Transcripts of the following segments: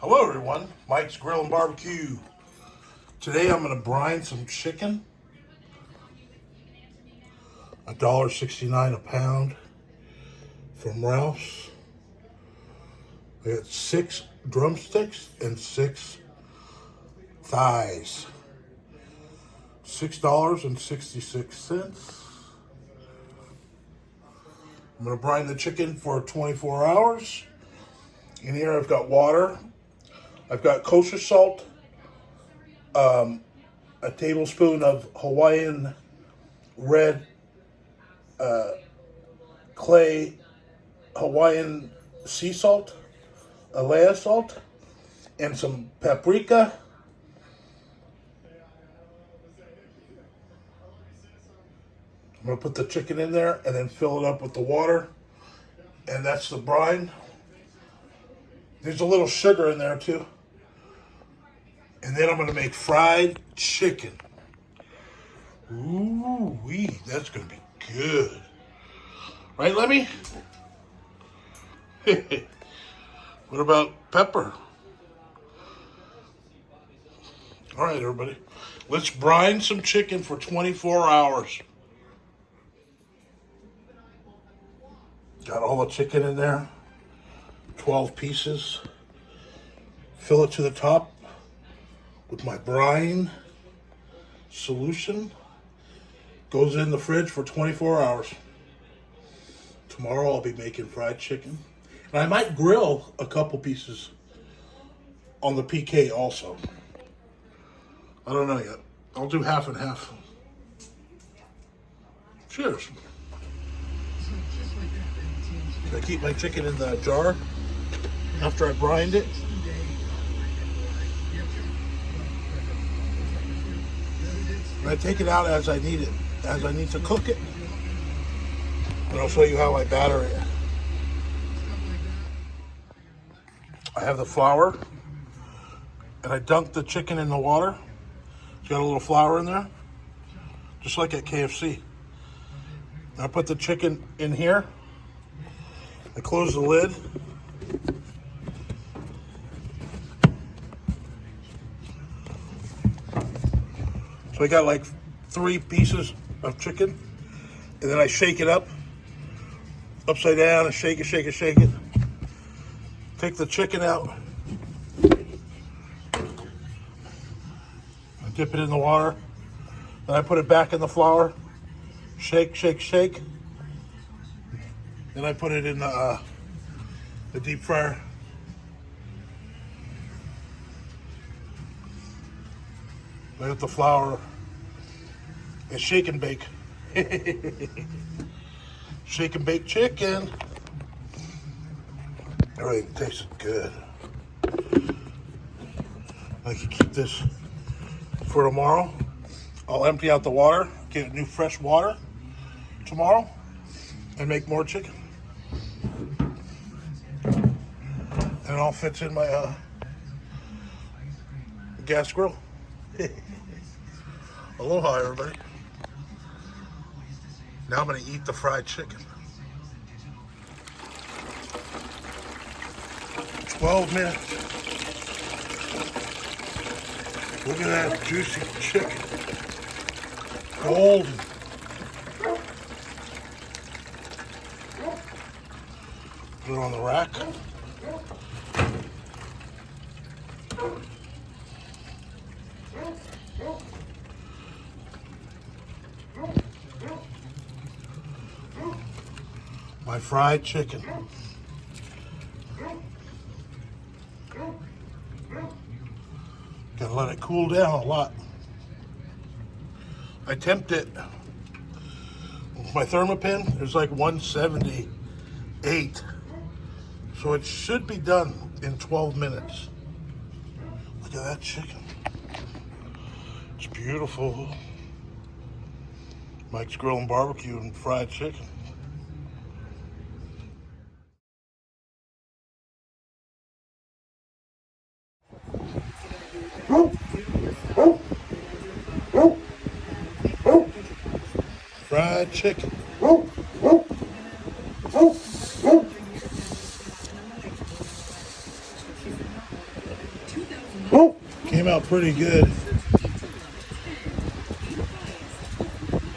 Hello everyone, Mike's Grill and Barbecue. Today I'm going to brine some chicken. $1.69 a pound from Ralph's. I got 6 drumsticks and 6 thighs. $6.66. I'm going to brine the chicken for 24 hours. In here I've got water. I've got kosher salt, a tablespoon of Hawaiian red clay Hawaiian sea salt, Alea salt, and some paprika. I'm going to put the chicken in there and then fill it up with the water. And that's the brine. There's a little sugar in there too. And then I'm going to make fried chicken. Ooh-wee, that's going to be good. Right, Lemmy? What about pepper? All right, everybody. Let's brine some chicken for 24 hours. Got all the chicken in there. 12 pieces. Fill it to the top with my brine solution. Goes in the fridge for 24 hours. Tomorrow I'll be making fried chicken. And I might grill a couple pieces on the PK also. I don't know yet. I'll do half and half. Cheers. I keep my chicken in the jar after I brined it. And I take it out as I need it, as I need to cook it. And I'll show you how I batter it. I have the flour, and I dunk the chicken in the water. It's got a little flour in there, just like at KFC. And I put the chicken in here. I close the lid. So I got like 3 pieces of chicken, and then I shake it up, upside down, and shake it. Take the chicken out. I dip it in the water. Then I put it back in the flour. Shake. Then I put it in the deep fryer. I got the flour and shake and bake. Shake and bake chicken. Everything tastes good. I can keep this for tomorrow. I'll empty out the water, get new fresh water tomorrow, and make more chicken. And it all fits in my gas grill. Aloha, everybody. Now I'm going to eat the fried chicken. 12 minutes. Look at that juicy chicken. Golden. Put it on the rack. My fried chicken. Gotta let it cool down a lot. I temped it with my Thermopin. It was like 178. So it should be done in 12 minutes. Look at that chicken. It's beautiful. Mike's Grill and Barbecue and fried chicken. Fried chicken. out pretty good.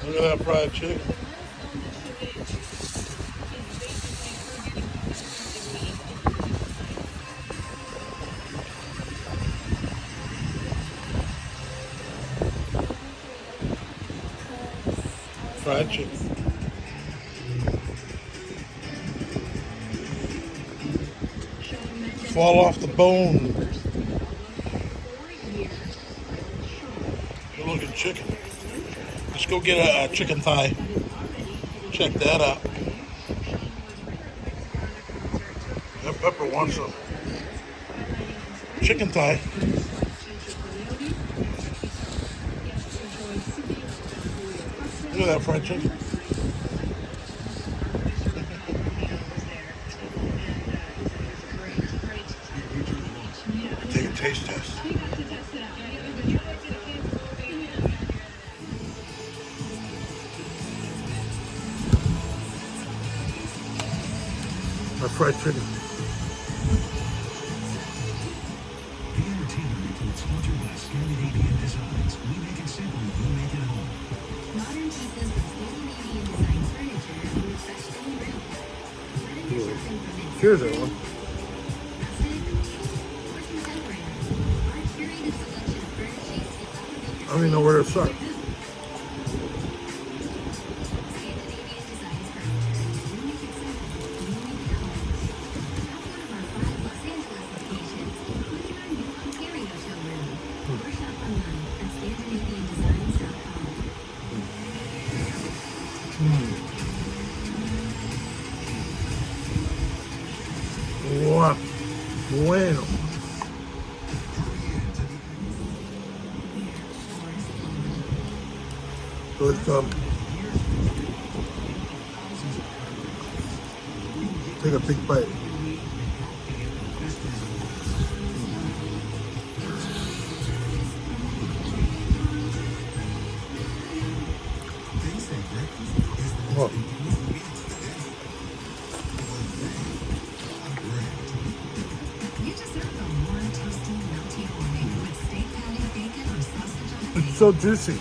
Look at that fried chicken. Fried chicken. Fall off the bone. Good looking chicken. Let's go get a chicken thigh. Check that out. That pepper wants some chicken thigh. Look at that fried chicken. Take a taste test. My fried chicken. The entertainment report sponsored by Scandinavian Designs. We make it simple, you make it home. Modern pieces of Scandinavian design furniture and professionally built. Whether you're shopping for vintage, Here's that one. classic, or contemporary, our curated selection of furnishings will elevate your I don't even know where to start. Scandinavian Designs furniture. We make it simple, you make it home. Shop one of our 5 Los Angeles locations, including our new Ontario showroom. Or shop online at ScandinavianDesigns.com. Wow. Bueno. So it's take a big bite. Oh. You deserve a warm, toasty, melty morning with steak patty, bacon, or sausage on It's so juicy.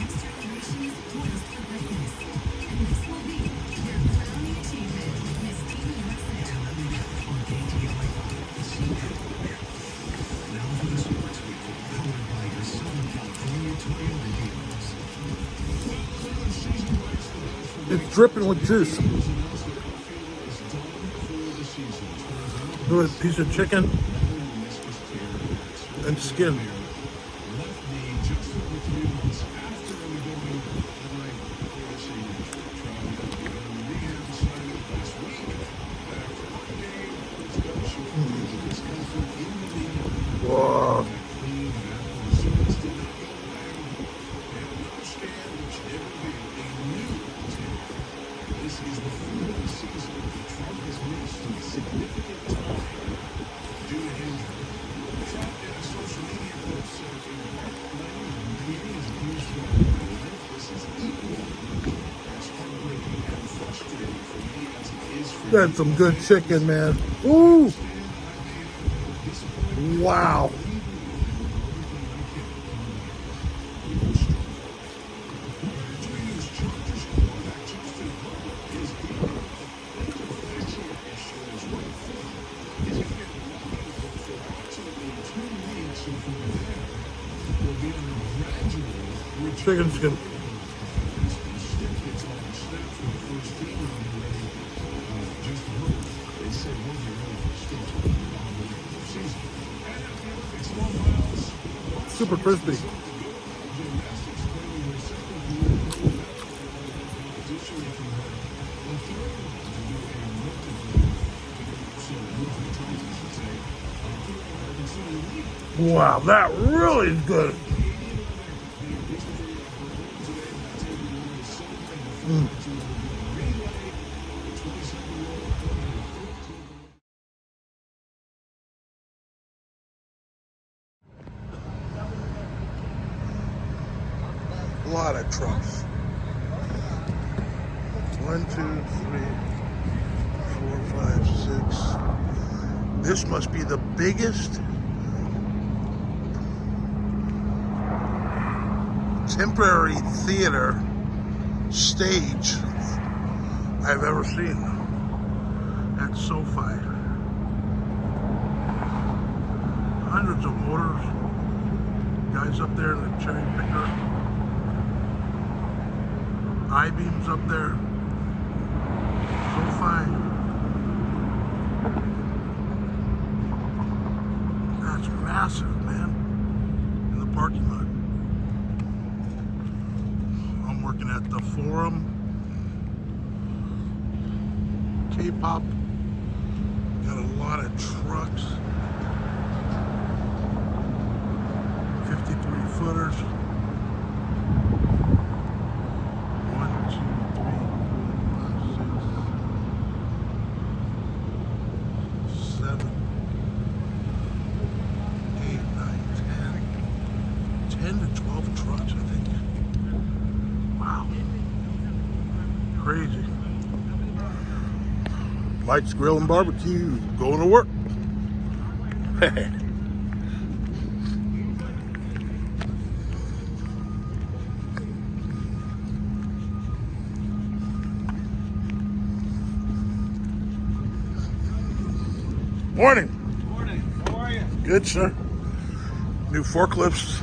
extra delicious toast for breakfast. And this will be your crowning achievement, Miss Tina Russell. It's dripping with juice. Look at a piece of chicken and skin. Wow. That's some good chicken, man. Ooh. Wow. Chicken skin. Super crispy. Wow, that really is good. A lot of trucks. 1, 2, 3, 4, 5, 6. This must be the biggest temporary theater stage I've ever seen at SoFi. Hundreds of motors, guys up there in the cherry picker, I-beams up there, SoFi. That's massive, man, in the parking lot. I'm working at the Forum, K-pop, got a lot of trucks, 53-footers. 1, 2, 3, 4, 5, 6, 7, 8, 9, 10 to 12 trucks, I think. Wow. Crazy. Mike's Grill and Barbecue, going to work. Morning. Morning. How are you? Good, sir. New forklifts.